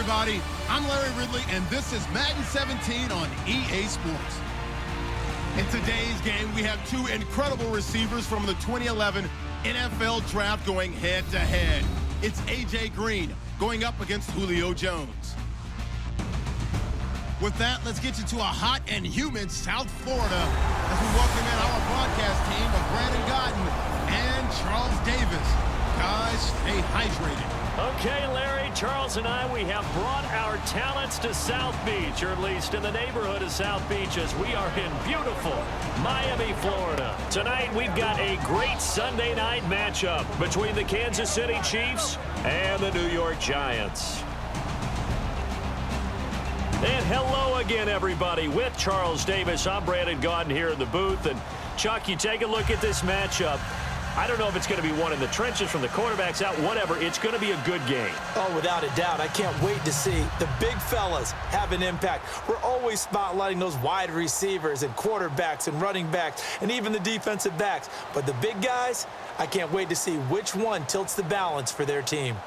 everybody. I'm Larry Ridley, and this is Madden 17 on EA Sports. In today's game, we have two incredible receivers from the 2011 NFL Draft going head-to-head. It's A.J. Green going up against Julio Jones. With that, let's get you to a hot and humid South Florida as we welcome in our broadcast team of Brandon Godden and Charles Davis. Guys, stay hydrated. Okay, Larry, Charles and I, we have brought our talents to South Beach, or at least in the neighborhood of South Beach, as we are in beautiful Miami, Florida. Tonight, we've got a great Sunday night matchup between the Kansas City Chiefs and the New York Giants. And hello again, everybody. With Charles Davis, I'm Brandon Godden here in the booth. And, Chuck, you take a look at this matchup. I don't know if it's going to be one in the trenches from the quarterbacks out, whatever. It's going to be a good game. Oh, without a doubt. I can't wait to see the big fellas have an impact. We're always spotlighting those wide receivers and quarterbacks and running backs and even the defensive backs. But the big guys, I can't wait to see which one tilts the balance for their team.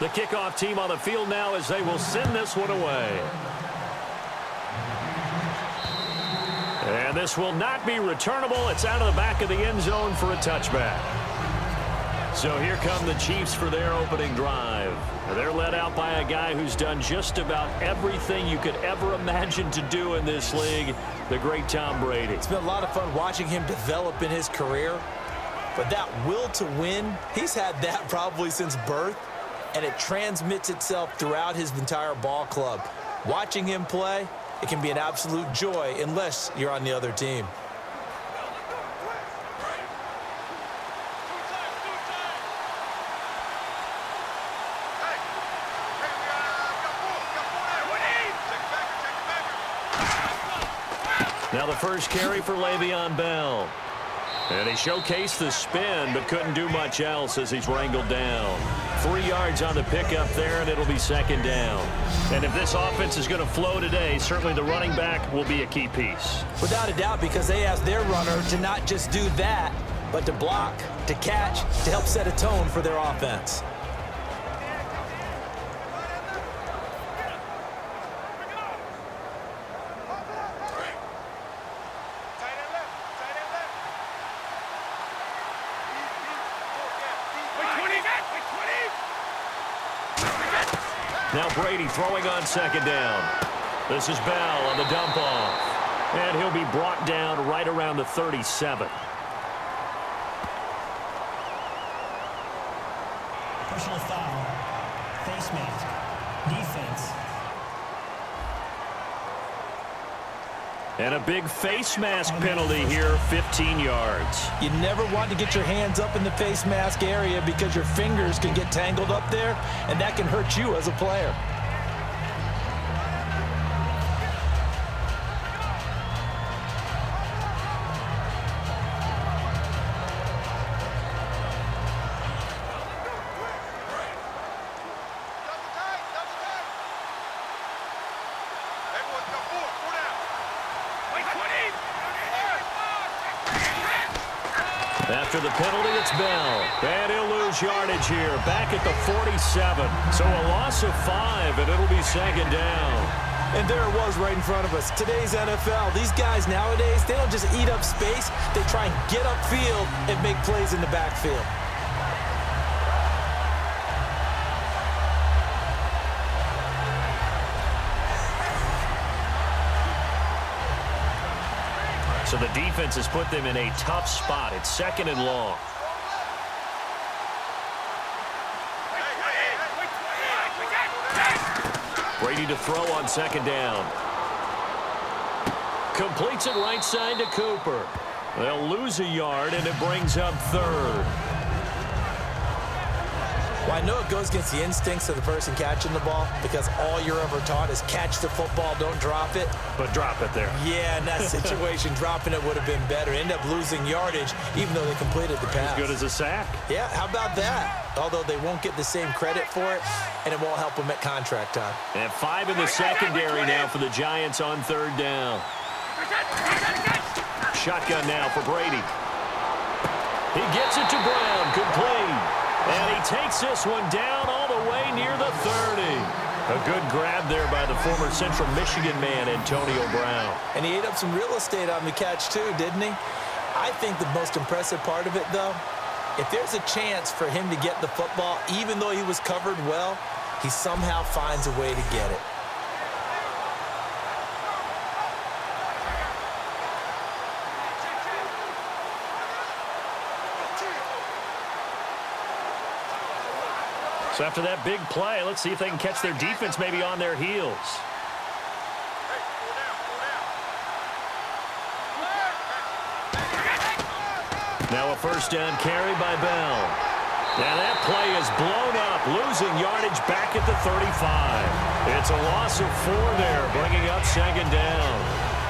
The kickoff team on the field now as they will send this one away. And this will not be returnable. It's out of the back of the end zone for a touchback. So here come the Chiefs for their opening drive. They're led out by a guy who's done just about everything you could ever imagine to do in this league, the great Tom Brady. It's been a lot of fun watching him develop in his career. But that will to win, he's had that probably since birth, and it transmits itself throughout his entire ball club. Watching him play, it can be an absolute joy unless you're on the other team. Now the first carry for Le'Veon Bell. And he showcased the spin, but couldn't do much else as he's wrangled down. 3 yards on the pickup there, and it'll be second down. And if this offense is going to flow today, certainly the running back will be a key piece. Without a doubt, because they ask their runner to not just do that, but to block, to catch, to help set a tone for their offense. Now Brady throwing on second down. This is Bell on the dump off. And he'll be brought down right around the 37. Personal foul. Face mask. Defense. And a big face mask penalty here, 15 yards. You never want to get your hands up in the face mask area because your fingers can get tangled up there, and that can hurt you as a player. After the penalty, it's Bell. And he'll lose yardage here, back at the 47. So a loss of 5, and it'll be second down. And there it was right in front of us. Today's NFL, these guys nowadays, they don't just eat up space. They try and get upfield and make plays in the backfield. So the defense has put them in a tough spot. It's second and long. Brady to throw on second down. Completes it right side to Cooper. They'll lose a yard, and it brings up third. Well, I know it goes against the instincts of the person catching the ball because all you're ever taught is catch the football, don't drop it. But drop it there. Yeah, in that situation, dropping it would have been better. End up losing yardage even though they completed the pass. As good as a sack. Yeah, how about that? Although they won't get the same credit for it, and it won't help them at contract time. And 5 in the secondary now for the Giants on third down. Shotgun now for Brady. He gets it to Brown, complete. And he takes this one down all the way near the 30. A good grab there by the former Central Michigan man, Antonio Brown. And he ate up some real estate on the catch too, didn't he? I think the most impressive part of it, though, if there's a chance for him to get the football, even though he was covered well, he somehow finds a way to get it. So after that big play, let's see if they can catch their defense maybe on their heels. Now a first down carry by Bell. And that play is blown up, losing yardage back at the 35. It's a loss of 4 there, bringing up second down.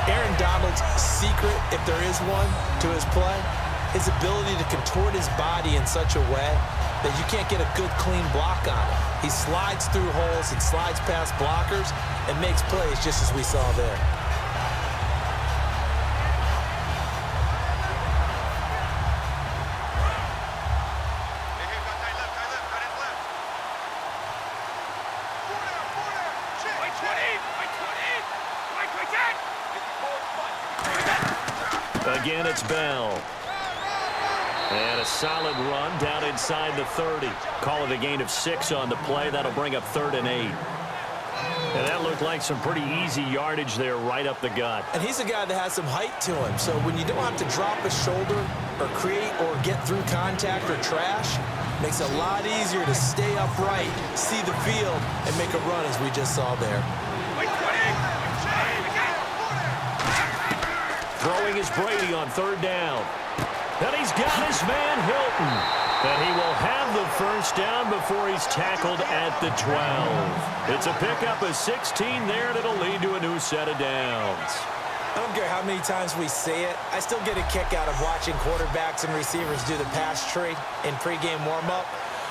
Aaron Donald's secret, if there is one, to his play, his ability to contort his body in such a way that you can't get a good, clean block on him. He slides through holes and slides past blockers and makes plays just as we saw there. Again, it's Bell. And a solid run down inside the 30. Call it a gain of 6 on the play. That'll bring up 3rd and 8. And that looked like some pretty easy yardage there right up the gut. And he's a guy that has some height to him. So when you don't have to drop a shoulder or create or get through contact or trash, makes it a lot easier to stay upright, see the field, and make a run as we just saw there. Throwing is Brady on 3rd down. And he's got his man Hilton. And he will have the first down before he's tackled at the 12. It's a pickup of 16 there, and it'll lead to a new set of downs. I don't care how many times we say it, I still get a kick out of watching quarterbacks and receivers do the pass tree in pregame warm-up.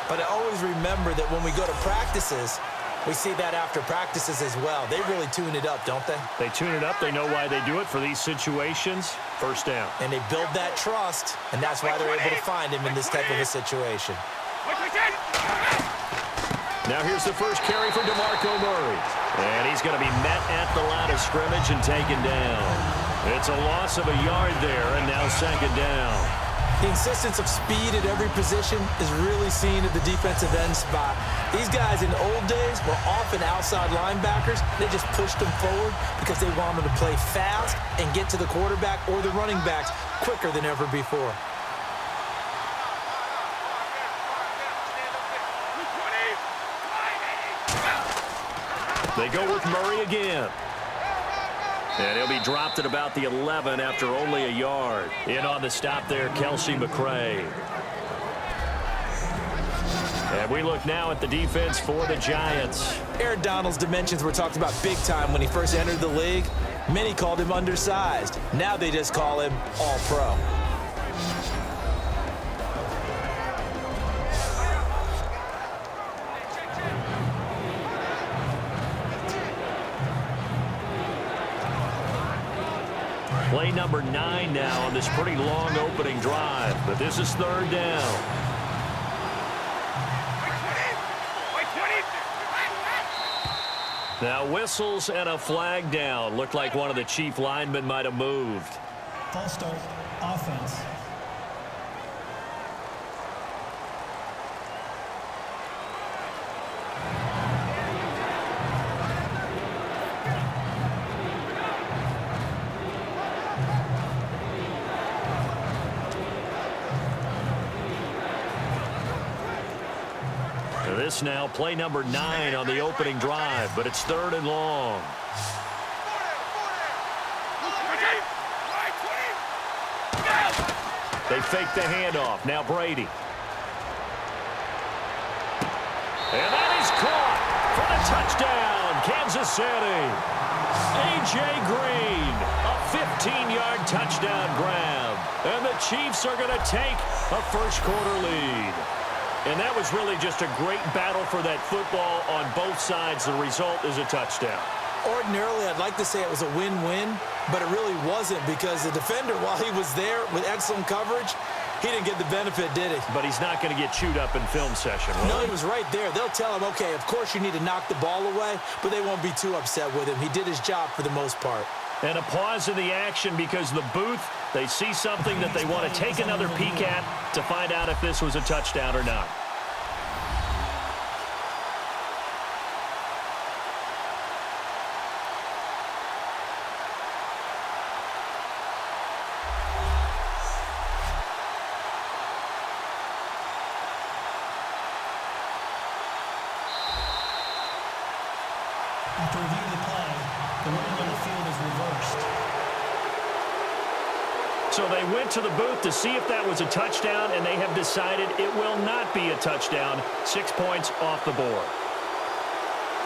But I always remember that when we go to practices, we see that after practices as well. They really tune it up, don't they? They tune it up. They know why they do it for these situations. First down. And they build that trust, and that's why they're able to find him in this type of a situation. Now here's the first carry for DeMarco Murray. And he's going to be met at the line of scrimmage and taken down. It's a loss of a yard there, and now second down. The insistence of speed at every position is really seen at the defensive end spot. These guys in the old days were often outside linebackers. They just pushed them forward because they wanted to play fast and get to the quarterback or the running backs quicker than ever before. They go with Murray again. And he'll be dropped at about the 11 after only a yard. In on the stop there, Kelsey McRae. And we look now at the defense for the Giants. Aaron Donald's dimensions were talked about big time when he first entered the league. Many called him undersized. Now they just call him all-pro. Play number 9 now on this pretty long opening drive, but this is 3rd down. Now whistles and a flag down. Looked like one of the chief linemen might have moved. False start, offense. This now play number 9 on the opening drive, but it's 3rd and long. They fake the handoff. Now Brady. And that is caught for the touchdown, Kansas City. A.J. Green, a 15-yard touchdown grab. And the Chiefs are going to take a first-quarter lead. And that was really just a great battle for that football on both sides. The result is a touchdown. Ordinarily, I'd like to say it was a win-win, but it really wasn't because the defender, while he was there with excellent coverage, He didn't get the benefit, did he? But he's not going to get chewed up in film session, will No, he? he was right there. They'll tell him, okay, of course you need to knock the ball away, but they won't be too upset with him. He did his job for the most part. And a pause in the action because the booth, they see something that they want to take another peek at to find out if this was a touchdown or not. After reviewing the play, the ruling on the field is reversed. So they went to the booth to see if that was a touchdown, and they have decided it will not be a touchdown. 6 points off the board.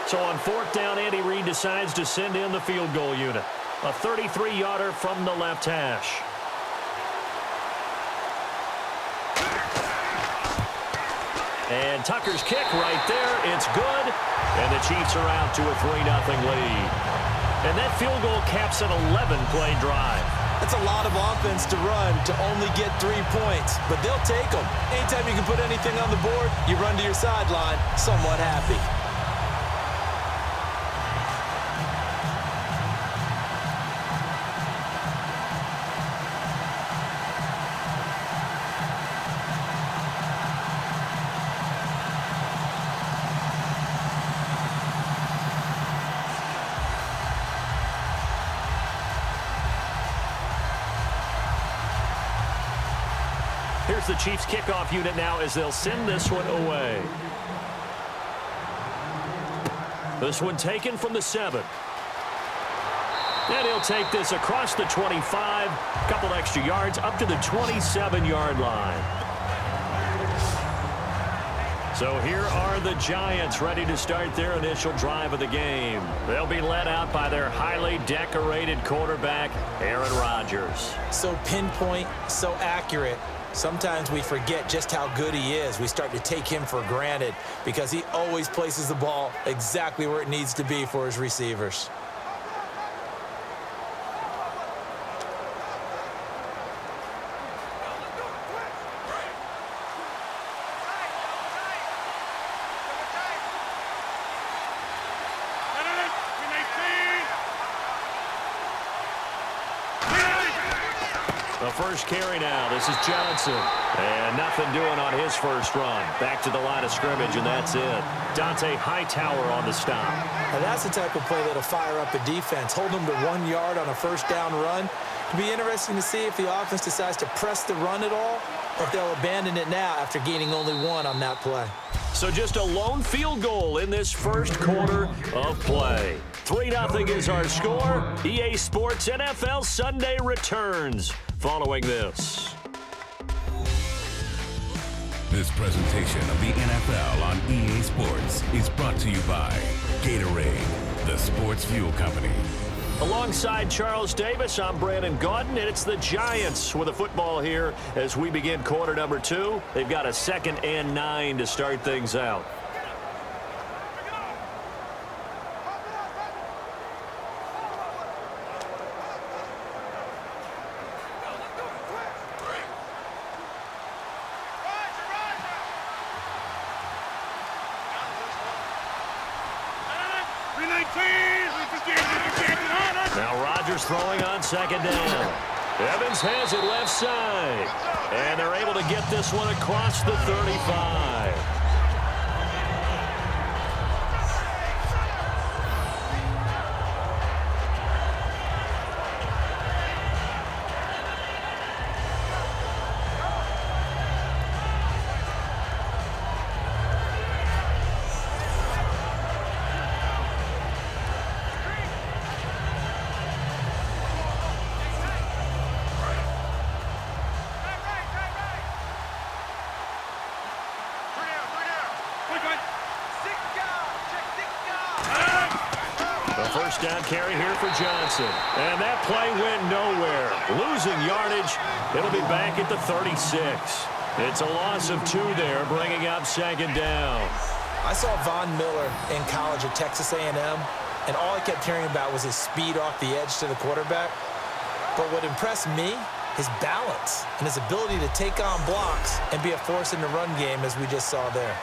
So on 4th down, Andy Reid decides to send in the field goal unit. A 33-yarder from the left hash. And Tucker's kick right there. It's good. And the Chiefs are out to a 3-0 lead. And that field goal caps an 11-play drive. That's a lot of offense to run to only get 3 points, but they'll take them. Anytime you can put anything on the board, you run to your sideline somewhat happy. Here's the Chiefs kickoff unit now as they'll send this one away. This one taken from the 7. And he'll take this across the 25, a couple extra yards up to the 27-yard line. So here are the Giants ready to start their initial drive of the game. They'll be led out by their highly decorated quarterback, Aaron Rodgers. So pinpoint, so accurate. Sometimes we forget just how good he is. We start to take him for granted because he always places the ball exactly where it needs to be for his receivers. The first carry now. This is Johnson. And nothing doing on his first run. Back to the line of scrimmage, and that's it. Dante Hightower on the stop. Now that's the type of play that'll fire up a defense. Hold them to 1 yard on a first down run. It'll be interesting to see if the offense decides to press the run at all, or if they'll abandon it now after gaining only 1 on that play. So just a lone field goal in this first quarter of play. 3-0 is our score. EA Sports NFL Sunday returns following this. This presentation of the NFL on EA Sports is brought to you by Gatorade, the sports fuel company. Alongside Charles Davis, I'm Brandon Gaudin, and it's the Giants with a football here as we begin quarter number 2. They've got a 2nd and 9 to start things out. Now Rodgers throwing on 2nd down. Evans has it left side. And they're able to get this one across the 35. First down carry here for Johnson. And that play went nowhere. Losing yardage. It'll be back at the 36. It's a loss of 2 there, bringing up 2nd down. I saw Von Miller in college at Texas A&M, and all I kept hearing about was his speed off the edge to the quarterback. But what impressed me his balance, and his ability to take on blocks and be a force in the run game, as we just saw there.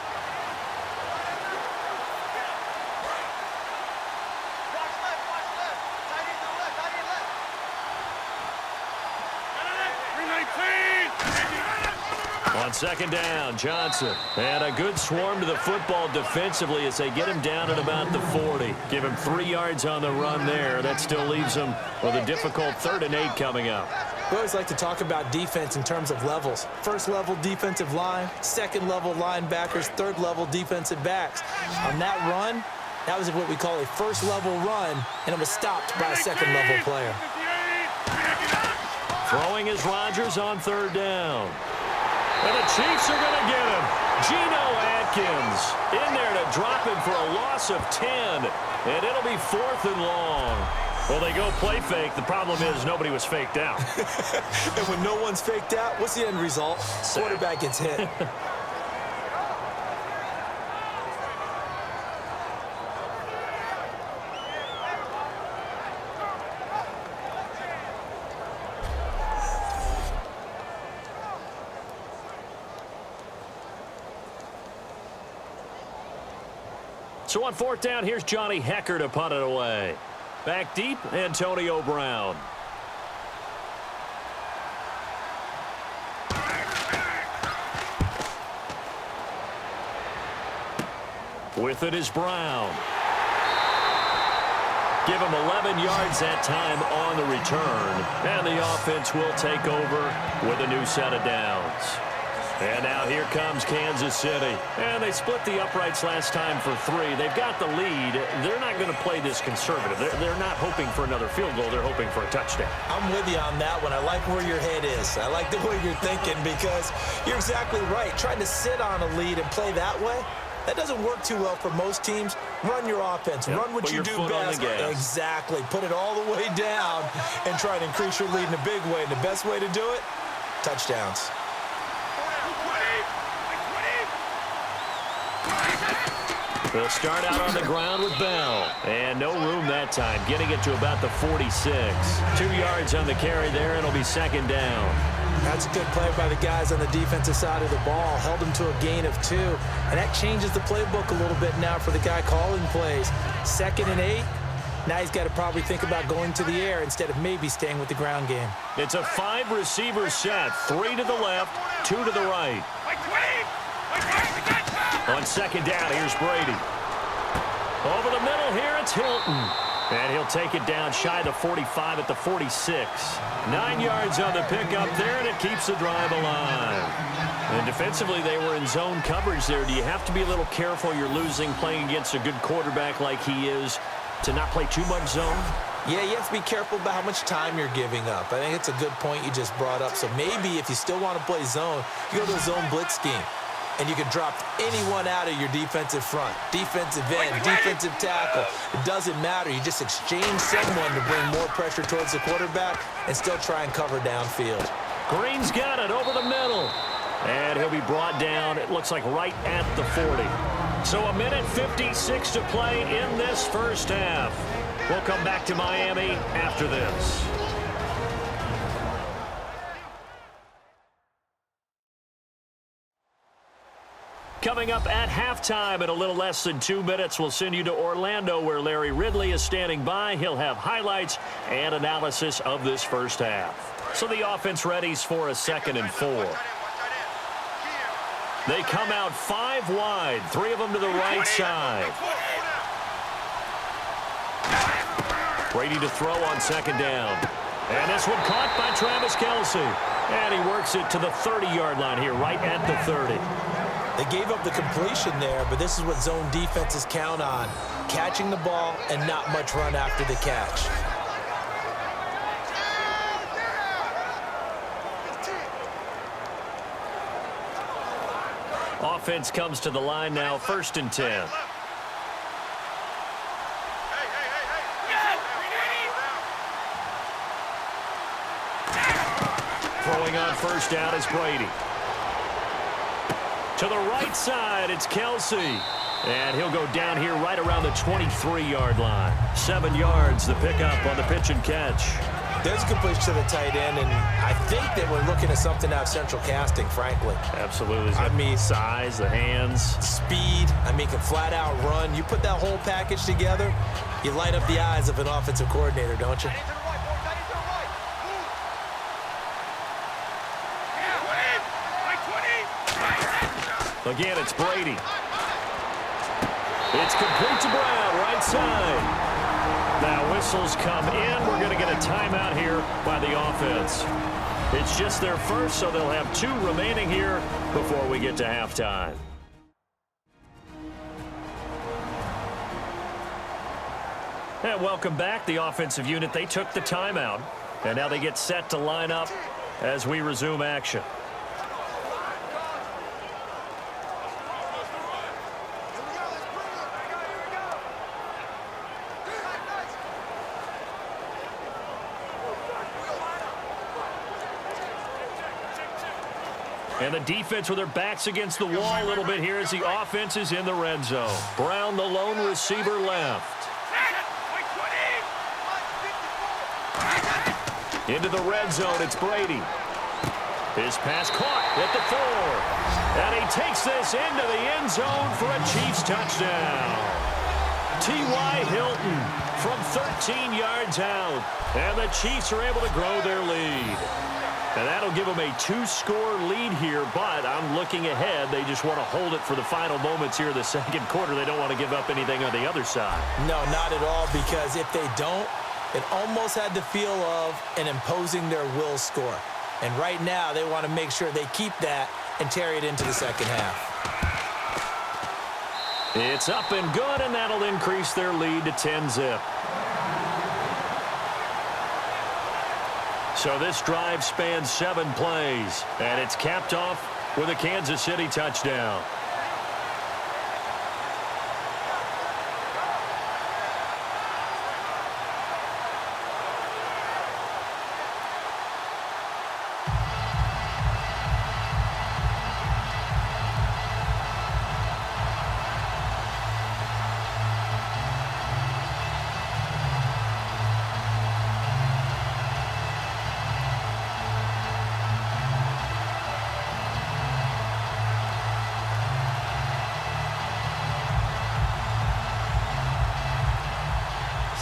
On second down, Johnson. And a good swarm to the football defensively as they get him down at about the 40. Give him 3 yards on the run there. That still leaves him with a difficult 3rd and 8 coming up. We always like to talk about defense in terms of levels. First level defensive line, second level linebackers, third level defensive backs. On that run, that was what we call a first level run, and it was stopped by a second level player. Throwing is Rodgers on 3rd down. And the Chiefs are going to get him. Geno Atkins in there to drop him for a loss of 10. And it'll be 4th and long. Well, they go play fake. The problem is nobody was faked out. And when no one's faked out, what's the end result? Quarterback gets hit. So on 4th down, here's Johnny Hecker to punt it away. Back deep, Antonio Brown. With it is Brown. Give him 11 yards that time on the return. And the offense will take over with a new set of downs. And now here comes Kansas City. And they split the uprights last time for 3. They've got the lead. They're not going to play this conservative. They're not hoping for another field goal. They're hoping for a touchdown. I'm with you on that one. I like where your head is. I like the way you're thinking because you're exactly right. Trying to sit on a lead and play that way, that doesn't work too well for most teams. Run your offense. Yep. Run what you do best. Exactly. Put it all the way down and try to increase your lead in a big way. And the best way to do it, touchdowns. They'll start out on the ground with Bell. And no room that time, getting it to about the 46. 2 yards on the carry there, and it'll be 2nd down. That's a good play by the guys on the defensive side of the ball. Held them to a gain of 2. And that changes the playbook a little bit now for the guy calling plays. 2nd and 8. Now he's got to probably think about going to the air instead of maybe staying with the ground game. It's a 5-receiver set. 3 to the left, 2 to the right. On 2nd down, here's Brady. Over the middle here, it's Hilton. And he'll take it down shy the 45 at the 46. 9 yards on the pickup there, and it keeps the drive alive. And defensively, they were in zone coverage there. Do you have to be a little careful? You're losing playing against a good quarterback like he is to not play too much zone? Yeah, you have to be careful about how much time you're giving up. I think it's a good point you just brought up. So maybe if you still want to play zone, you go to a zone blitz scheme. And you can drop anyone out of your defensive front, defensive end, defensive tackle. It doesn't matter. You just exchange someone to bring more pressure towards the quarterback and still try and cover downfield. Green's got it over the middle. And he'll be brought down, it looks like right at the 40. So 1:56 to play in this first half. We'll come back to Miami after this. Coming up at halftime in a little less than 2 minutes, we'll send you to Orlando where Larry Ridley is standing by. He'll have highlights and analysis of this first half. So the offense readies for a 2nd and 4. They come out 5 wide, 3 of them to the right side. Brady to throw on 2nd down. And this one caught by Travis Kelce. And he works it to the 30-yard line here, right at the 30. They gave up the completion there, but this is what zone defenses count on. Catching the ball and not much run after the catch. Offense comes to the line now, 1st and 10. Throwing on 1st down is Brady. To the right side, it's Kelce. And he'll go down here right around the 23-yard line. 7 yards, the pickup on the pitch and catch. There's a completion to the tight end, and I think that we're looking at something out of central casting, frankly. Absolutely. I mean, size, the hands. Speed. I mean, can flat out run. You put that whole package together, you light up the eyes of an offensive coordinator, don't you? Again, it's Brady. It's complete to Brown, right side. Now whistles come in. We're going to get a timeout here by the offense. It's just their first, so they'll have 2 remaining here before we get to halftime. And welcome back. The offensive unit, they took the timeout. And now they get set to line up as we resume action. And the defense with their backs against the wall a little bit here as the offense is in the red zone. Brown, the lone receiver, left. Into the red zone, it's Brady. His pass caught at the 4. And he takes this into the end zone for a Chiefs touchdown. T.Y. Hilton from 13 yards out. And the Chiefs are able to grow their lead. And that'll give them a 2-score lead here, but I'm looking ahead. They just want to hold it for the final moments here in the second quarter. They don't want to give up anything on the other side. No, not at all, because if they don't, it almost had the feel of an imposing their will score. And right now, they want to make sure they keep that and carry it into the second half. It's up and good, and that'll increase their lead to 10-zip. So this drive spans 7 plays, and it's capped off with a Kansas City touchdown.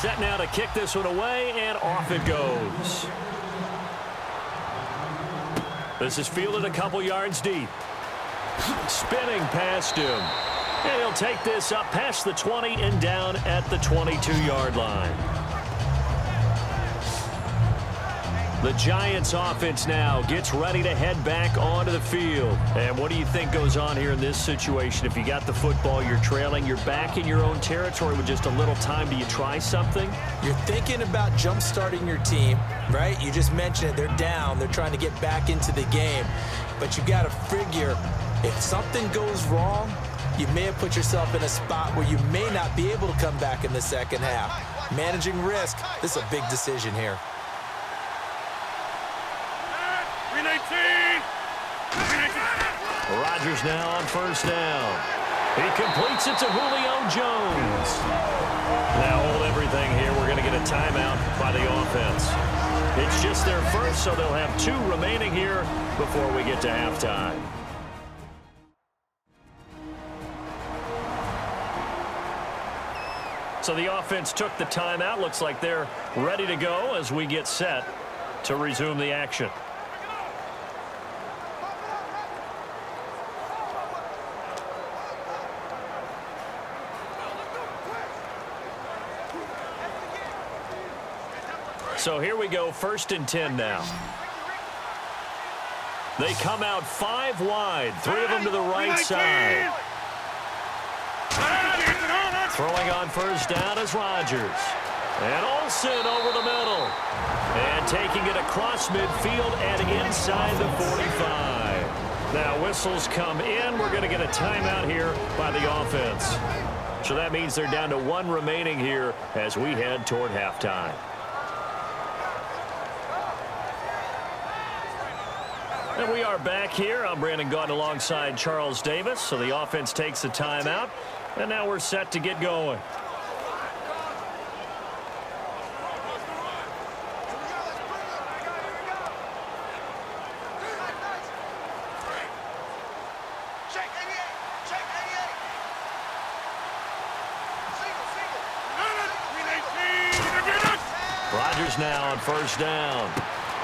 Set now to kick this one away, and off it goes. This is fielded a couple yards deep. Spinning past him. And he'll take this up past the 20 and down at the 22-yard line. The Giants offense now gets ready to head back onto the field. And what do you think goes on here in this situation? If you got the football, you're trailing, you're back in your own territory with just a little time. Do you try something? You're thinking about jump-starting your team, right? You just mentioned it. They're down. They're trying to get back into the game. But you got to figure if something goes wrong, you may have put yourself in a spot where you may not be able to come back in the second half. Managing risk, this is a big decision here. Rodgers now on first down. He completes it to Julio Jones. Now hold everything here. We're going to get a timeout by the offense. It's just their first, so they'll have 2 remaining here before we get to halftime. So the offense took the timeout. Looks like they're ready to go as we get set to resume the action. So here we go, 1st and 10 now. They come out 5 wide, 3 of them to the right side. Throwing on first down is Rodgers. And Olsen over the middle. And taking it across midfield and inside the 45. Now whistles come in. We're going to get a timeout here by the offense. So that means they're down to 1 remaining here as we head toward halftime. And we are back here. I'm Brandon Gaudin alongside Charles Davis. So the offense takes the timeout. And now we're set to get going. Rodgers now on first down.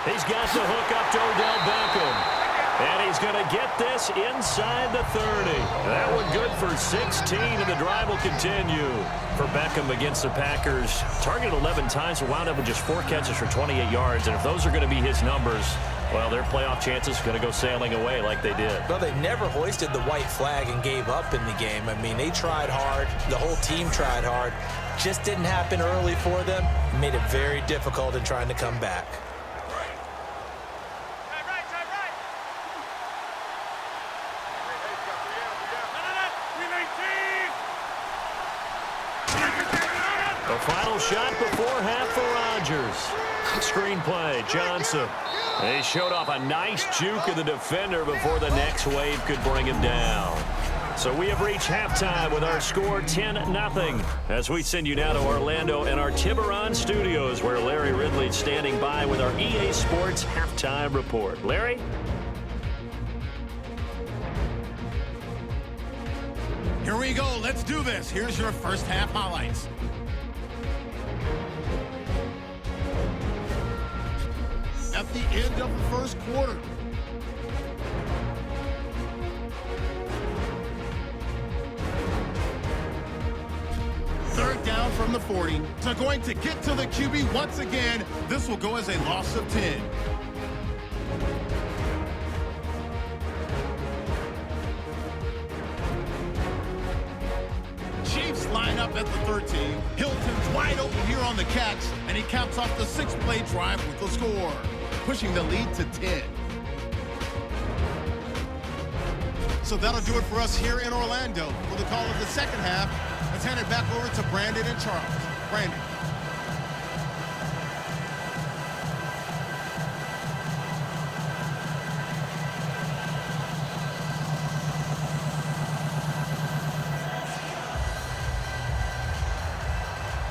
He's got the hook up to Odell Beckham. And he's going to get this inside the 30. That one good for 16, and the drive will continue. For Beckham against the Packers, targeted 11 times, but wound up with just 4 catches for 28 yards. And if those are going to be his numbers, well, their playoff chances are going to go sailing away like they did. Well, they never hoisted the white flag and gave up in the game. I mean, they tried hard. The whole team tried hard. Just didn't happen early for them. It made it very difficult in trying to come back. The final shot before half for Rodgers. Screenplay, Johnson. He showed off a nice juke of the defender before the next wave could bring him down. So we have reached halftime with our score 10-0. As we send you now to Orlando and our Tiburon studios, where Larry Ridley's standing by with our EA Sports halftime report. Larry? Here we go. Let's do this. Here's your first half highlights. At the end of the first quarter, third down from the 40. So going to get to the QB once again. This will go as a loss of 10. Chiefs line up at the 13. Hilton's wide open here on the catch, and he caps off the 6-play drive with the score, pushing the lead to 10. So that'll do it for us here in Orlando. For the call of the second half, let's hand it back over to Brandon and Charles. Brandon.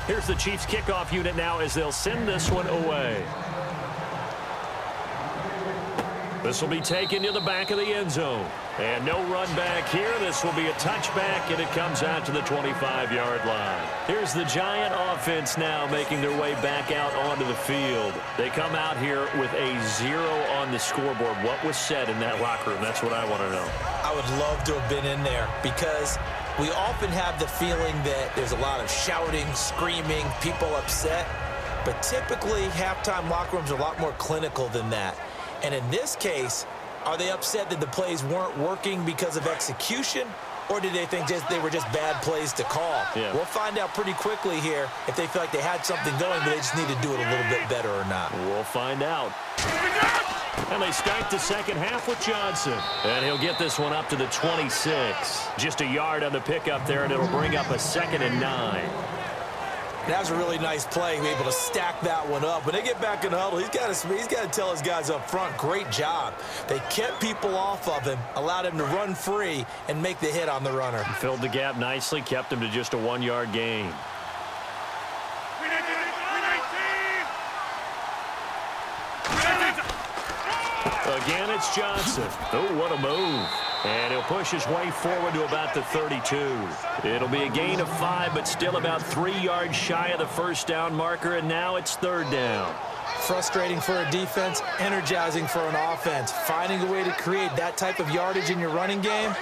Here's the Chiefs kickoff unit now as they'll send this one away. This will be taken to the back of the end zone. And no run back here. This will be a touchback, and it comes out to the 25-yard line. Here's the Giant offense now making their way back out onto the field. They come out here with a 0 on the scoreboard. What was said in that locker room? That's what I want to know. I would love to have been in there because we often have the feeling that there's a lot of shouting, screaming, people upset. But typically, halftime locker rooms are a lot more clinical than that. And in this case, are they upset that the plays weren't working because of execution, or did they think they were just bad plays to call? Yeah. We'll find out pretty quickly here if they feel like they had something going, but they just need to do it a little bit better or not. We'll find out. And they start the second half with Johnson. And he'll get this one up to the 26. Just a yard on the pickup there, and it'll bring up a 2nd and 9. That was a really nice play, able to stack that one up. When they get back in the huddle, he's got to tell his guys up front, great job. They kept people off of him, allowed him to run free and make the hit on the runner. Filled the gap nicely, kept him to just a 1-yard gain. Again, it's Johnson. Oh, what a move. And he'll push his way forward to about the 32. It'll be a gain of 5, but still about 3 yards shy of the first down marker, and now it's 3rd down. Frustrating for a defense, energizing for an offense. Finding a way to create that type of yardage in your running game,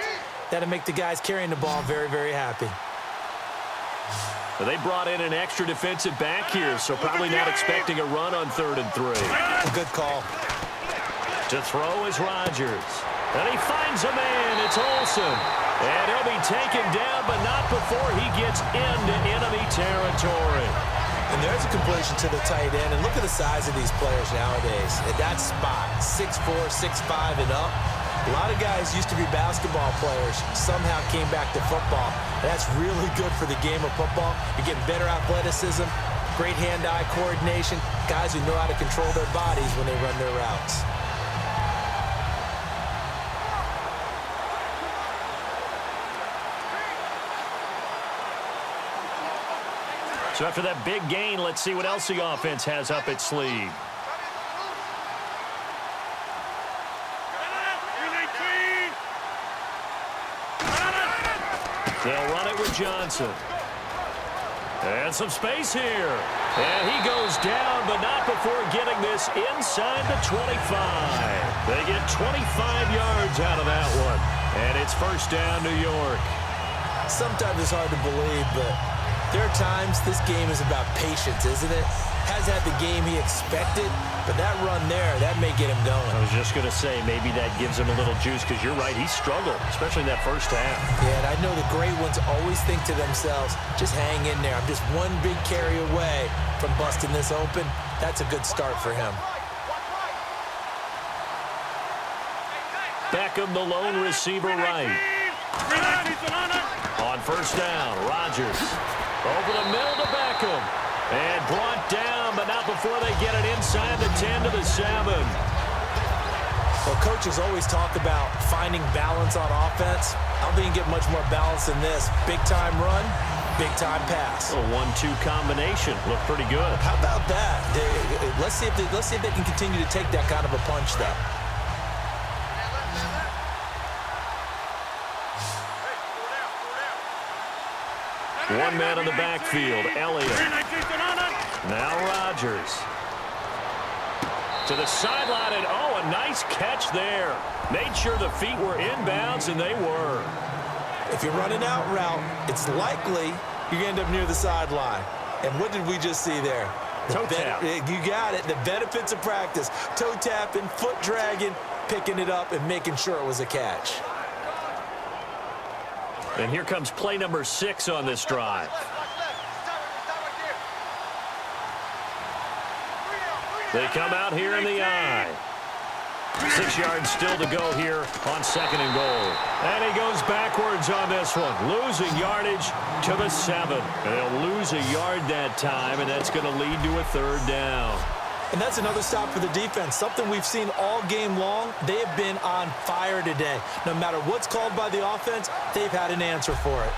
that'll make the guys carrying the ball very, very happy. Well, they brought in an extra defensive back here, so probably not expecting a run on 3rd and 3. Good call. To throw is Rodgers. And he finds a man. It's Olsen. And he'll be taken down, but not before he gets into enemy territory. And there's a completion to the tight end. And look at the size of these players nowadays. At that spot, 6'4", 6'5", and up. A lot of guys used to be basketball players, somehow came back to football. And that's really good for the game of football. You're getting better athleticism, great hand-eye coordination, guys who know how to control their bodies when they run their routes. So after that big gain, let's see what else the offense has up its sleeve. They'll run it with Johnson. And some space here. And he goes down, but not before getting this inside the 25. They get 25 yards out of that one. And it's first down, New York. Sometimes it's hard to believe, but there are times this game is about patience, isn't it? Has had the game he expected, but that run there, that may get him going. I was just going to say, maybe that gives him a little juice, because you're right, he struggled, especially in that first half. Yeah, and I know the great ones always think to themselves, just hang in there. I'm just one big carry away from busting this open. That's a good start for him. Beckham, the lone receiver right. On first down, Rodgers. Over the middle to Beckham. And brought down, but not before they get it inside the 10 to the 7. Well, coaches always talk about finding balance on offense. I don't think you can get much more balance than this. Big-time run, big-time pass. A 1-2 combination. Looked pretty good. How about that? Let's see if they can continue to take that kind of a punch, though. One man in the backfield, Elliott. Now Rodgers. To the sideline, and oh, a nice catch there. Made sure the feet were inbounds, and they were. If you're running out route, it's likely you're going to end up near the sideline. And what did we just see there? Toe tap. You got it. The benefits of practice. Toe tapping, foot dragging, picking it up, and making sure it was a catch. And here comes play number 6 on this drive. They come out here in the I. 6 yards still to go here on second and goal. And he goes backwards on this one, losing yardage to the 7. And they'll lose a yard that time, and that's going to lead to a third down. And that's another stop for the defense, something we've seen all game long. They have been on fire today. No matter what's called by the offense, they've had an answer for it.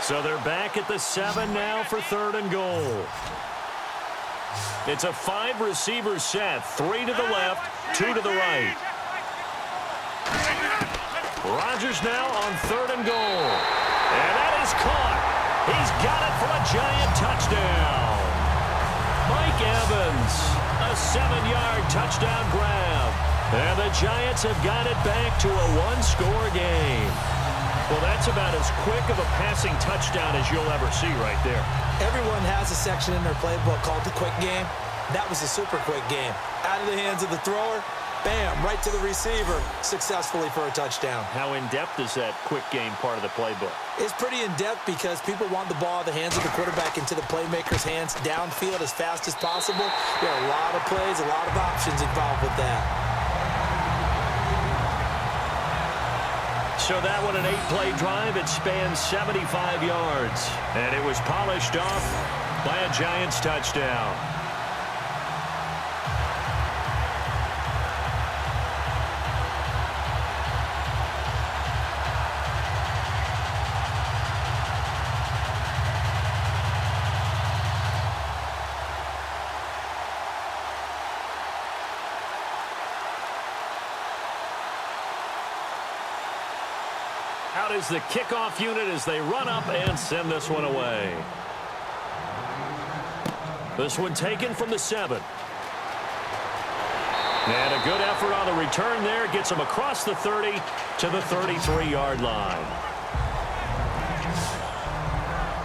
So they're back at the 7 now for third and goal. It's a 5-receiver set, 3 to the left, 2 to the right. Rodgers now on third and goal. And that is caught. He's got it for a giant touchdown. Mike Evans, a 7-yard touchdown grab. And the Giants have got it back to a 1-score game. Well, that's about as quick of a passing touchdown as you'll ever see right there. Everyone has a section in their playbook called the quick game. That was a super quick game. Out of the hands of the thrower, bam, right to the receiver, successfully for a touchdown. How in-depth is that quick game part of the playbook? It's pretty in-depth because people want the ball out of the hands of the quarterback into the playmaker's hands downfield as fast as possible. There are a lot of plays, a lot of options involved with that. So that one, an 8-play drive. It spans 75 yards. And it was polished off by a Giants touchdown. Out is the kickoff unit as they run up and send this one away. This one taken from the 7. And a good effort on the return there. Gets him across the 30 to the 33-yard line.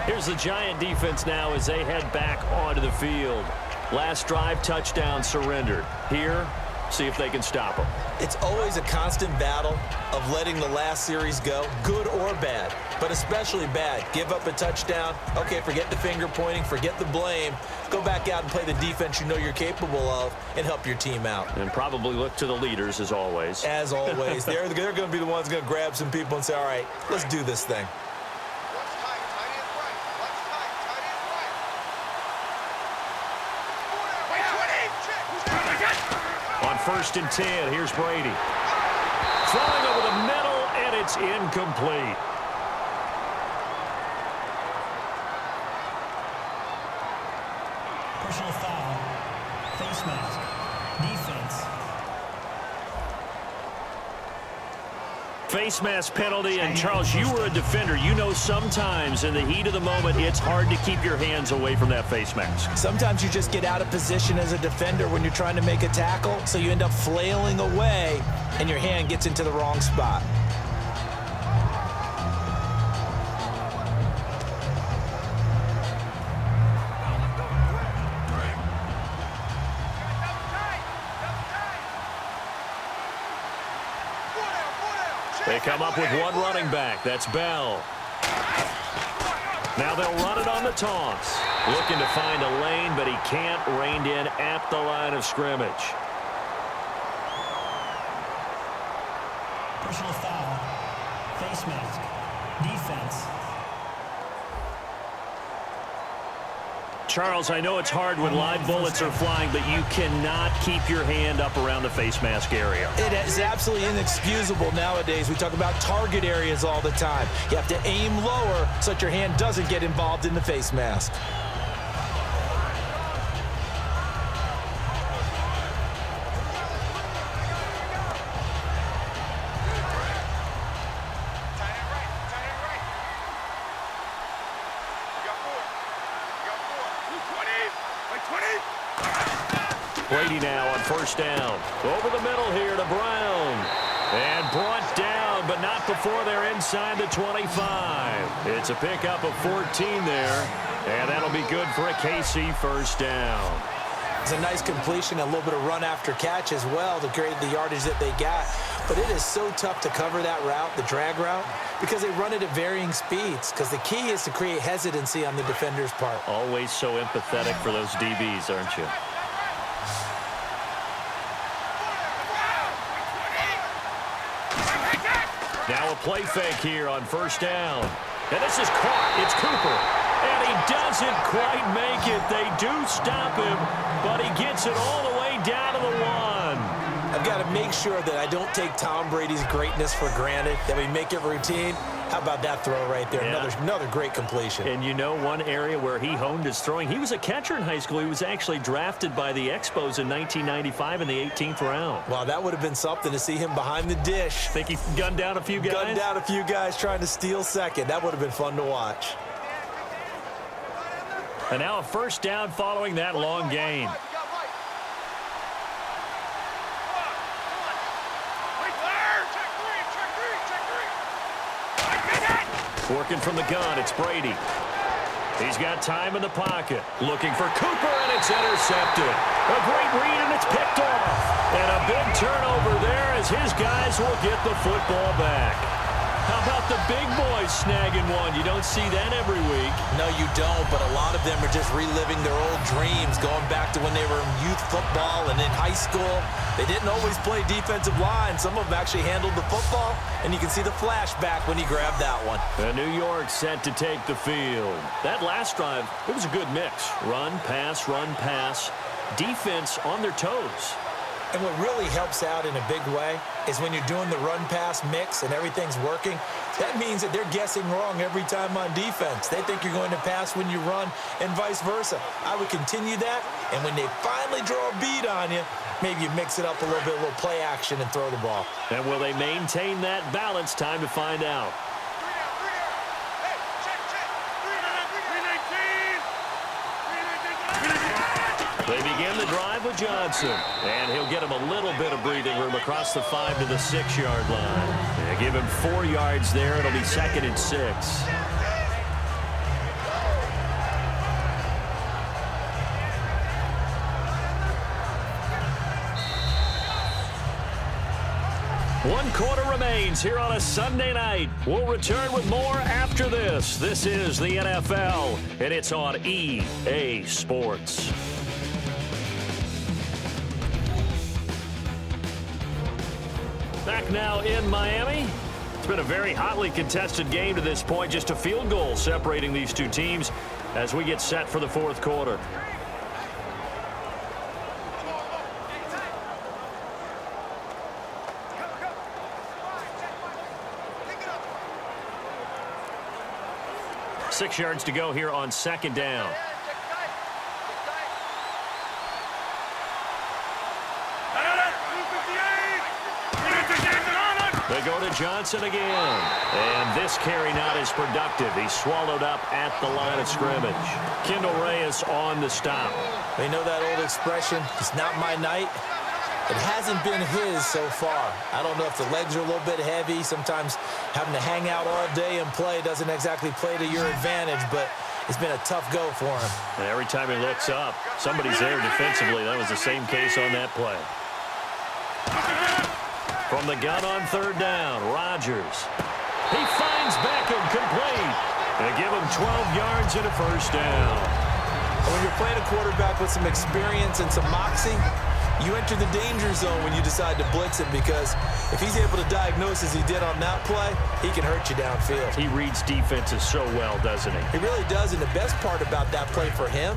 Here's the Giant defense now as they head back onto the field. Last drive, touchdown surrendered. Here, see if they can stop them. It's always a constant battle of letting the last series go, good or bad, but especially bad. Give up a touchdown. Okay, forget the finger pointing, forget the blame. Go back out and play the defense you know you're capable of and help your team out. And probably look to the leaders as always. As always. They're going to be the ones going to grab some people and say, all right, let's do this thing. First and 10. Here's Brady. Throwing over the middle, and it's incomplete. Personal foul. Face mask. Defense. Face mask penalty, and Charles, you were a defender. You know sometimes in the heat of the moment, it's hard to keep your hands away from that face mask. Sometimes you just get out of position as a defender when you're trying to make a tackle, so you end up flailing away, and your hand gets into the wrong spot. They come up with one running back. That's Bell. Now they'll run it on the toss. Looking to find a lane, but he can't. Reined in at the line of scrimmage. Personal foul. Face mask. Defense. Charles, I know it's hard when live bullets are flying, but you cannot keep your hand up around the face mask area. It is absolutely inexcusable nowadays. We talk about target areas all the time. You have to aim lower so that your hand doesn't get involved in the face mask. Brady now on first down. Over the middle here to Brown. And brought down, but not before they're inside the 25. It's a pickup of 14 there. And that'll be good for a KC first down. It's a nice completion, a little bit of run after catch as well to create the yardage that they got. But it is so tough to cover that route, the drag route, because they run it at varying speeds. Because the key is to create hesitancy on the defender's part. Always so empathetic for those DBs, aren't you? Now a play fake here on first down. And this is caught. It's Cooper. And he doesn't quite make it. They do stop him, but he gets it all the way down to the 1. I've got to make sure that I don't take Tom Brady's greatness for granted, that we make it routine. How about that throw right there? Yeah. Another great completion. And you know one area where he honed his throwing? He was a catcher in high school. He was actually drafted by the Expos in 1995 in the 18th round. Wow, that would have been something to see him behind the dish. Think he gunned down a few guys? Gunned down a few guys trying to steal second. That would have been fun to watch. And now a first down following that long gain. Working from the gun, it's Brady. He's got time in the pocket. Looking for Cooper, and it's intercepted. A great read, and it's picked off. And a big turnover there as his guys will get the football back. How about the big boys snagging one? You don't see that every week. No, you don't, but a lot of them are just reliving their old dreams, going back to when they were in youth football and in high school. They didn't always play defensive line. Some of them actually handled the football, and you can see the flashback when he grabbed that one. And New York set to take the field. That last drive, it was a good mix. Run, pass, defense on their toes. And what really helps out in a big way is when you're doing the run-pass mix and everything's working, that means that they're guessing wrong every time on defense. They think you're going to pass when you run and vice versa. I would continue that, and when they finally draw a bead on you, maybe you mix it up a little bit, a little play action, and throw the ball. And will they maintain that balance? Time to find out. They begin the drive with Johnson, and he'll get him a little bit of breathing room across the 5 to the 6-yard line. They give him 4 yards there. It'll be 2nd and 6. One quarter remains here on a Sunday night. We'll return with more after this. This is the NFL, and it's on EA Sports. Back now in Miami. It's been a very hotly contested game to this point. Just a field goal separating these two teams as we get set for the fourth quarter. Six yards to go here on second down. They go to to Johnson again. And this carry not as productive. He's swallowed up at the line of scrimmage. Kendall Reyes on the stop. They know that old expression, it's not my night. It hasn't been his so far. I don't know if the legs are a little bit heavy. Sometimes having to hang out all day and play doesn't exactly play to your advantage, but it's been a tough go for him. And every time he looks up, somebody's there defensively. That was the same case on that play. From the gun on third down, Rodgers. He finds Beckham complete. They give him 12 yards and a first down. When you're playing a quarterback with some experience and some moxie, you enter the danger zone when you decide to blitz him, because if he's able to diagnose as he did on that play, he can hurt you downfield. He reads defenses so well, doesn't he? He really does, and the best part about that play for him,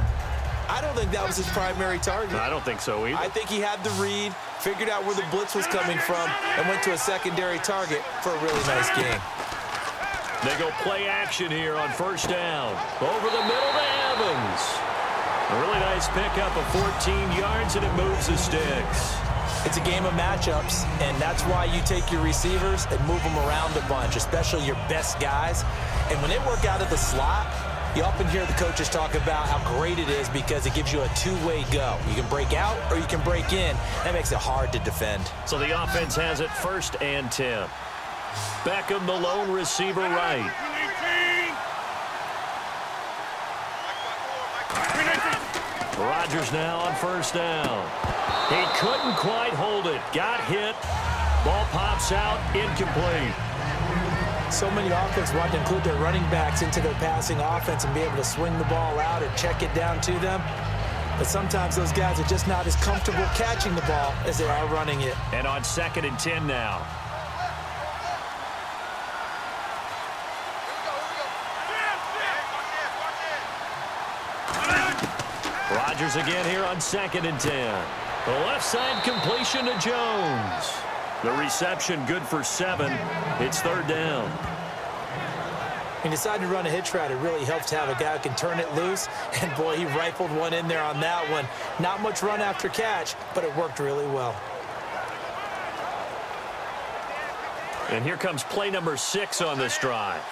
I don't think that was his primary target. I don't think so either. I think he had the read, figured out where the blitz was coming from, and went to a secondary target for a really nice game. They go play action here on first down. Over the middle to Evans. A really nice pickup of 14 yards, and it moves the sticks. It's a game of matchups, and that's why you take your receivers and move them around a bunch, especially your best guys. And when they work out of the slot, you often hear the coaches talk about how great it is because it gives you a two-way go. You can break out or you can break in. That makes it hard to defend. So the offense has it 1st and 10. Beckham, the lone receiver, right. Rodgers now on first down. He couldn't quite hold it. Got hit. Ball pops out. Incomplete. So many offenses want to include their running backs into their passing offense and be able to swing the ball out or check it down to them. But sometimes those guys are just not as comfortable catching the ball as they are running it. And on 2nd and 10 now. Rodgers again here on 2nd and 10. The left side completion to Jones. The reception good for 7. It's 3rd down. When you decide to run a hitch route, it really helps to have a guy who can turn it loose. And, boy, he rifled one in there on that one. Not much run after catch, but it worked really well. And here comes play number 6 on this drive.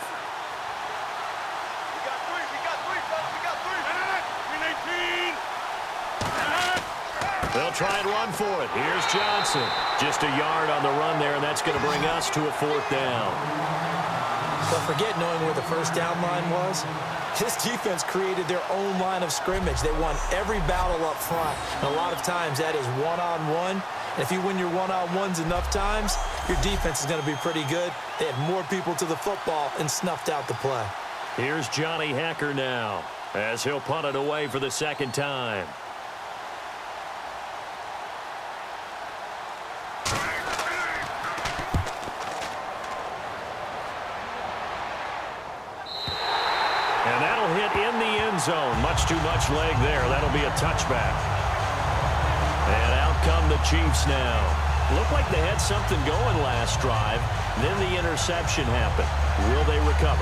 They'll try and run for it. Here's Johnson. Just a yard on the run there, and that's going to bring us to a 4th down. Don't forget knowing where the first down line was. This defense created their own line of scrimmage. They won every battle up front. And a lot of times that is one-on-one. And if you win your one-on-ones enough times, your defense is going to be pretty good. They had more people to the football and snuffed out the play. Here's Johnny Hacker now as he'll punt it away for the 2nd time. And that'll hit in the end zone. Much too much leg there. That'll be a touchback. And out come the Chiefs now. Looked like they had something going last drive. Then the interception happened. Will they recover?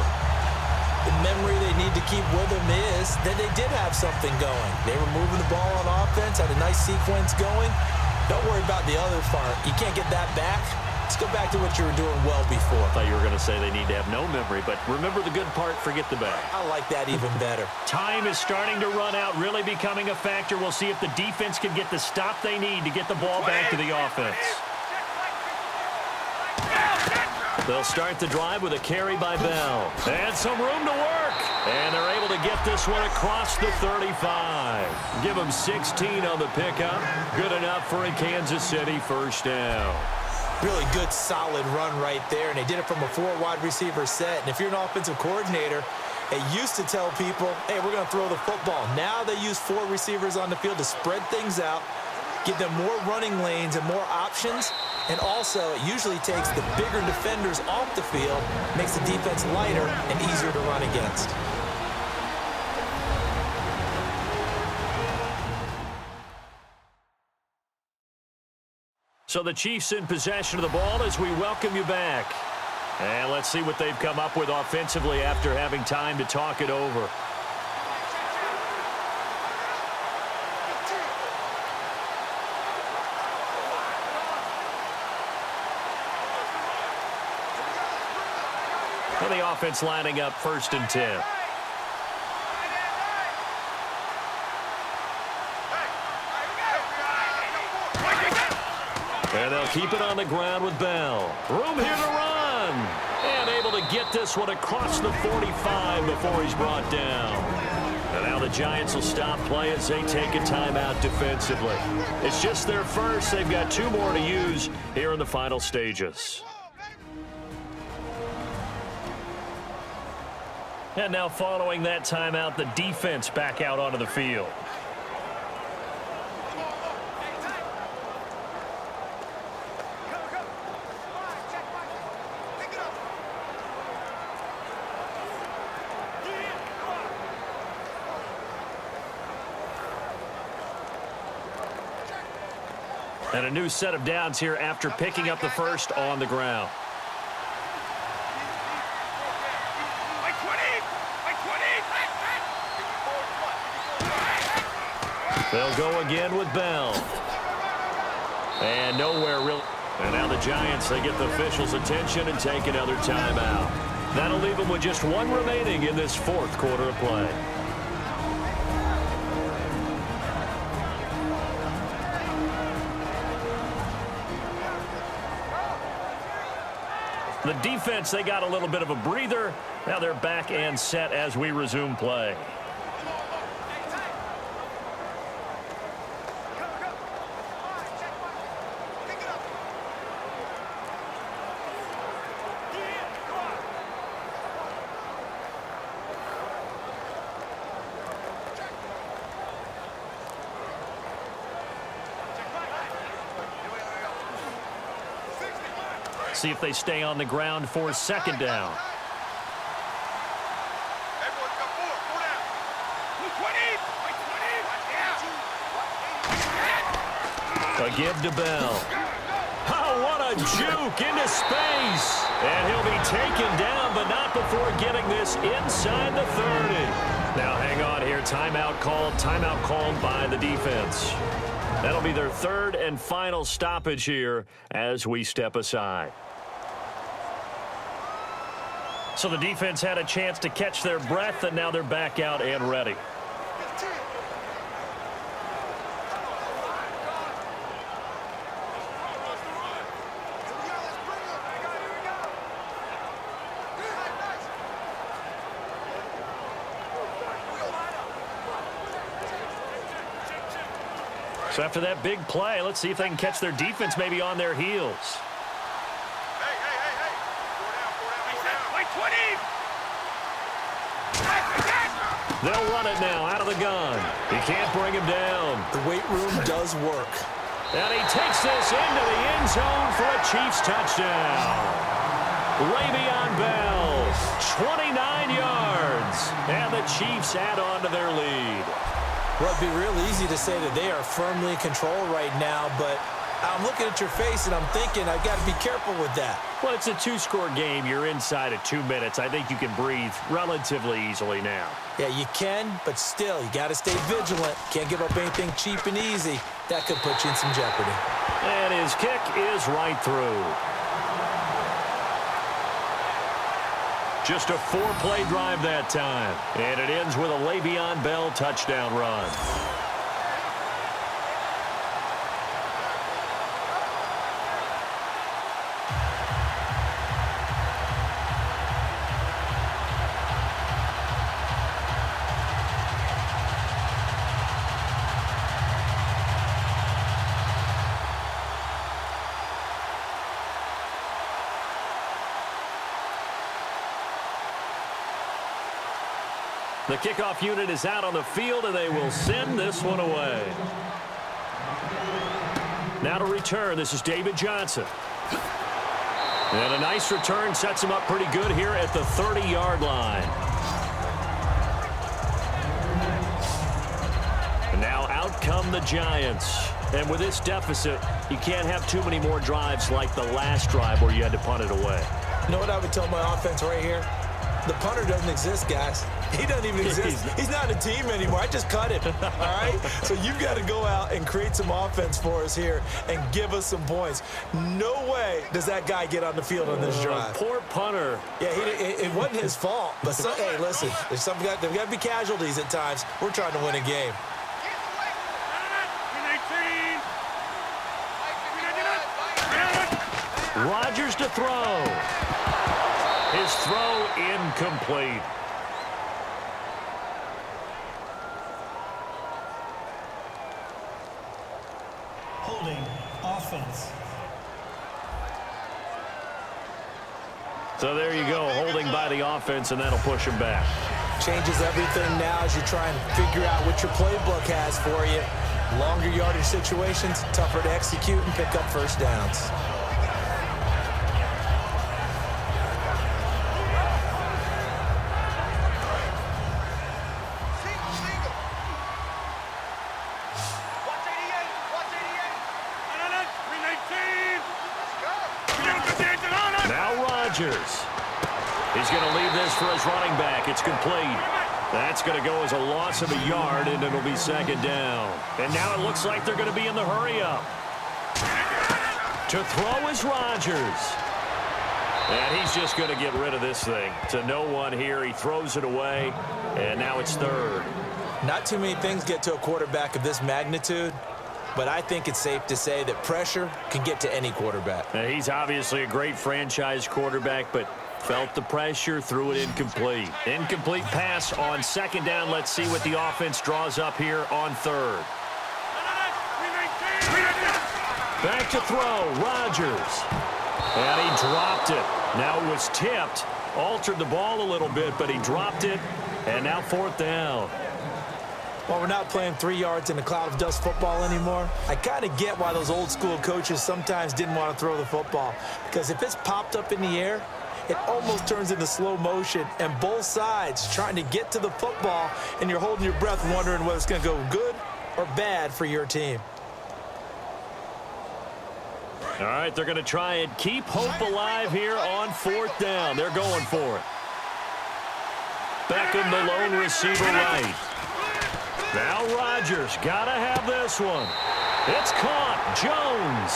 The memory they need to keep with them is that they did have something going. They were moving the ball on offense, had a nice sequence going. Don't worry about the other part. You can't get that back. Let's go back to what you were doing well before. I thought you were going to say they need to have no memory, but remember the good part, forget the bad. I like that even better. Time is starting to run out, really becoming a factor. We'll see if the defense can get the stop they need to get the ball back to the offense. They'll start the drive with a carry by Bell. And some room to work. And they're able to get this one across the 35. Give them 16 on the pickup. Good enough for a Kansas City first down. Really good, solid run right there, and they did it from a 4 wide receiver set. And if you're an offensive coordinator, they used to tell people, hey, we're going to throw the football. Now they use 4 receivers on the field to spread things out, give them more running lanes and more options, and also it usually takes the bigger defenders off the field, makes the defense lighter and easier to run against. So the Chiefs in possession of the ball as we welcome you back. And let's see what they've come up with offensively after having time to talk it over. And the offense lining up 1st and 10. And they'll keep it on the ground with Bell. Room here to run. And able to get this one across the 45 before he's brought down. And now the Giants will stop play as they take a timeout defensively. It's just their first. They've got 2 more to use here in the final stages. And now following that timeout, the defense back out onto the field. And a new set of downs here after picking up the first on the ground. They'll go again with Bell. And nowhere real. And now the Giants, they get the officials' attention and take another timeout. That'll leave them with just 1 remaining in this 4th quarter of play. The defense, they got a little bit of a breather. Now they're back and set as we resume play. See if they stay on the ground for 2nd down. A give to Bell. Oh, what a juke into space. And he'll be taken down, but not before getting this inside the 30. Now hang on here. Timeout called by the defense. That'll be their 3rd and final stoppage here as we step aside. So the defense had a chance to catch their breath, and now they're back out and ready. So after that big play, let's see if they can catch their defense maybe on their heels. They'll run it now out of the gun. He can't bring him down. The weight room does work. And he takes this into the end zone for a Chiefs touchdown. Le'Veon Bell, 29 yards. And the Chiefs add on to their lead. Well, it'd be real easy to say that they are firmly in control right now, but I'm looking at your face and I'm thinking I've got to be careful with that. Well, it's a 2-score game. You're inside of 2 minutes. I think you can breathe relatively easily now. Yeah, you can, but still, you got to stay vigilant. Can't give up anything cheap and easy. That could put you in some jeopardy. And his kick is right through. Just a 4-play drive that time. And it ends with a Le'Veon Bell touchdown run. The kickoff unit is out on the field, and they will send this one away. Now to return, this is David Johnson. And a nice return sets him up pretty good here at the 30-yard line. And now out come the Giants. And with this deficit, you can't have too many more drives like the last drive where you had to punt it away. You know what I would tell my offense right here? The punter doesn't exist, guys. He doesn't even exist. He's not a team anymore. I just cut him, all right? So you've got to go out and create some offense for us here and give us some points. No way does that guy get on the field on this drive. Poor punter. Yeah, it wasn't his fault. But, hey, listen, there's got to be casualties at times. We're trying to win a game. Rodgers to throw. His throw incomplete. Holding offense. So there you go, holding by the offense, and that'll push him back. Changes everything now as you try and figure out what your playbook has for you. Longer yardage situations, tougher to execute and pick up first downs. He's going to leave this for his running back. It's complete. That's going to go as a loss of a yard, and it'll be second down. And now it looks like they're going to be in the hurry-up. To throw is Rodgers. And he's just going to get rid of this thing. To no one here. He throws it away, and now it's third. Not too many things get to a quarterback of this magnitude, but I think it's safe to say that pressure can get to any quarterback. Now, he's obviously a great franchise quarterback, but felt the pressure, threw it incomplete. Incomplete pass on second down. Let's see what the offense draws up here on third. Back to throw, Rodgers. And he dropped it. Now it was tipped, altered the ball a little bit, but he dropped it, and now fourth down. Well, we're not playing 3 yards in a cloud of dust football anymore. I kind of get why those old school coaches sometimes didn't want to throw the football, because if it's popped up in the air, it almost turns into slow motion, and both sides trying to get to the football, and you're holding your breath wondering whether it's going to go good or bad for your team. All right, they're going to try and keep hope alive here on fourth down. They're going for it. Beckham, the lone receiver right. Now Rodgers, got to have this one. It's caught. Jones.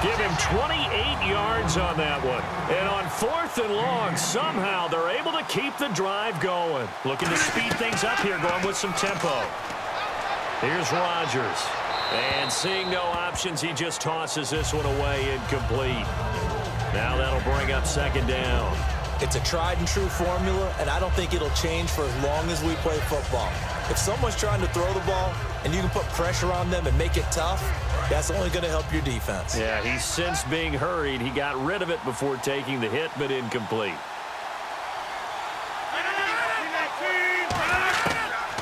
Give him 28 yards on that one. And on fourth and long, somehow they're able to keep the drive going. Looking to speed things up here, going with some tempo. Here's Rodgers. And seeing no options, he just tosses this one away incomplete. Now that'll bring up second down. It's a tried-and-true formula, and I don't think it'll change for as long as we play football. If someone's trying to throw the ball and you can put pressure on them and make it tough, that's only going to help your defense. Yeah, he's since being hurried. He got rid of it before taking the hit, but incomplete.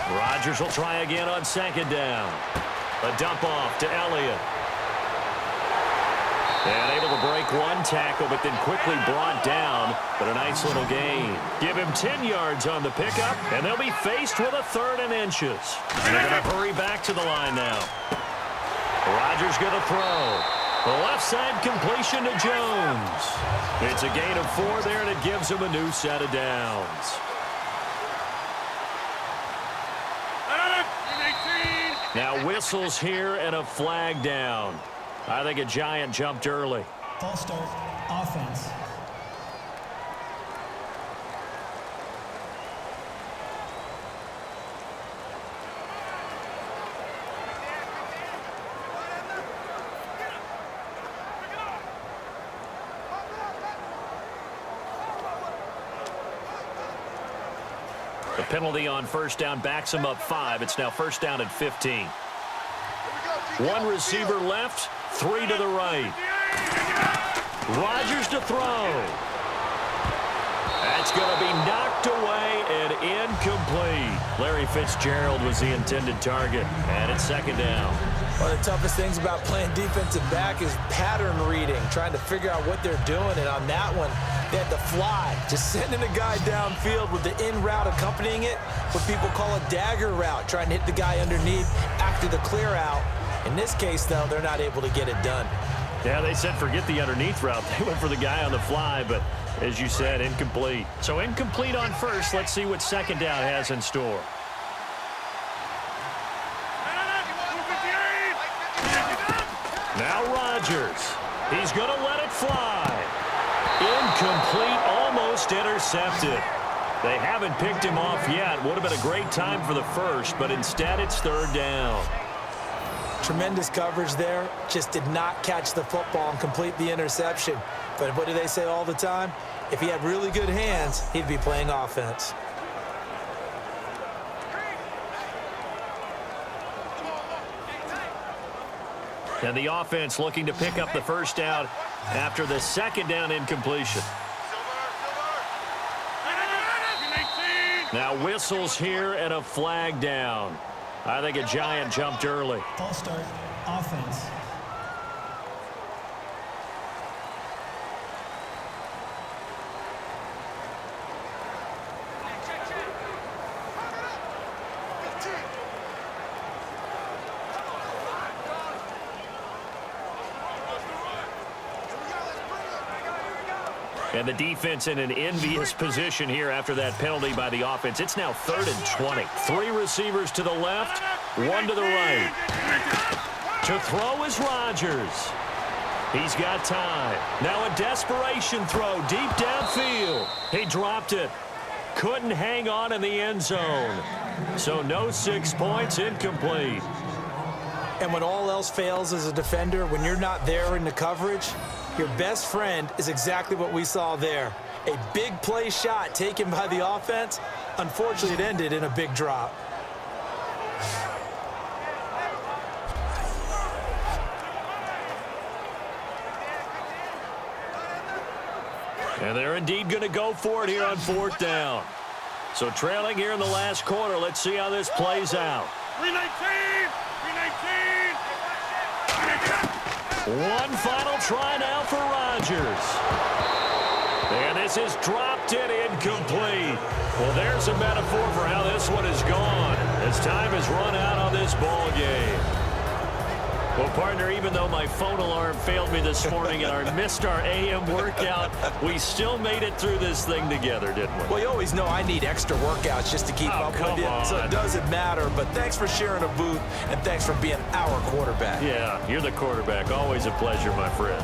Rodgers will try again on second down. A dump off to Elliott. And able to break one tackle, but then quickly brought down. But a nice little gain. Give him 10 yards on the pickup, and they'll be faced with a third and inches. And they're going to hurry back to the line now. Rodgers going to throw. The left side completion to Jones. It's a gain of 4 there, and it gives him a new set of downs. Now whistles here and a flag down. I think a Giant jumped early. False start, offense. The penalty on first down backs him up 5. It's now first down at 15. One receiver left, 3 to the right. Rodgers to throw. That's going to be knocked away and incomplete. Larry Fitzgerald was the intended target, and it's second down. One of the toughest things about playing defensive back is pattern reading, trying to figure out what they're doing. And on that one, they had to fly, just sending a guy downfield with the in route accompanying it, what people call a dagger route, trying to hit the guy underneath after the clear out. In this case, though, they're not able to get it done. Yeah, they said forget the underneath route. They went for the guy on the fly, but As you said, incomplete. So incomplete on first. Let's see what second down has in store. Now Rodgers. He's going to let it fly. Incomplete, almost intercepted. They haven't picked him off yet. Would have been a great time for the first, but instead it's third down. Tremendous coverage there. Just did not catch the football and complete the interception. But what do they say all the time? If he had really good hands, he'd be playing offense. And the offense looking to pick up the first down after the second down incompletion. Now whistles here and a flag down. I think a Giant jumped early. False start, offense. And the defense in an envious position here after that penalty by the offense. It's now 3rd and 20. 3 receivers to the left, 1 to the right. To throw is Rodgers. He's got time. Now a desperation throw deep downfield. He dropped it. Couldn't hang on in the end zone. So no 6 points, incomplete. And when all else fails as a defender, when you're not there in the coverage, your best friend is exactly what we saw there. A big play shot taken by the offense. Unfortunately, it ended in a big drop. And they're indeed going to go for it here on 4th down. So trailing here in the last quarter. Let's see how this plays out. 319! 319! One final try now for Rodgers. And this is dropped in incomplete. Well, there's a metaphor for how this one is gone as time has run out on this ball game. Well, partner, even though my phone alarm failed me this morning and I missed our AM workout, we still made it through this thing together, didn't we? Well, you always know I need extra workouts just to keep up with you, so it doesn't matter. But thanks for sharing a booth, and thanks for being our quarterback. Yeah, you're the quarterback. Always a pleasure, my friend.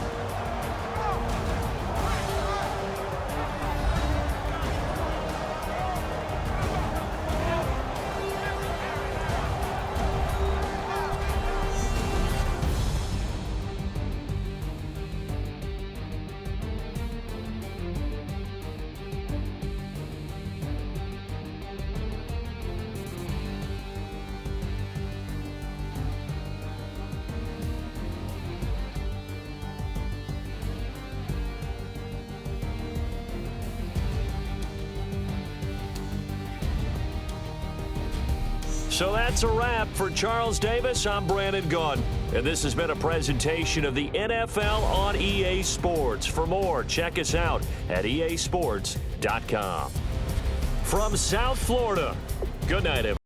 So that's a wrap for Charles Davis. I'm Brandon Gunn, and this has been a presentation of the NFL on EA Sports. For more, check us out at easports.com. From South Florida, good night, everyone.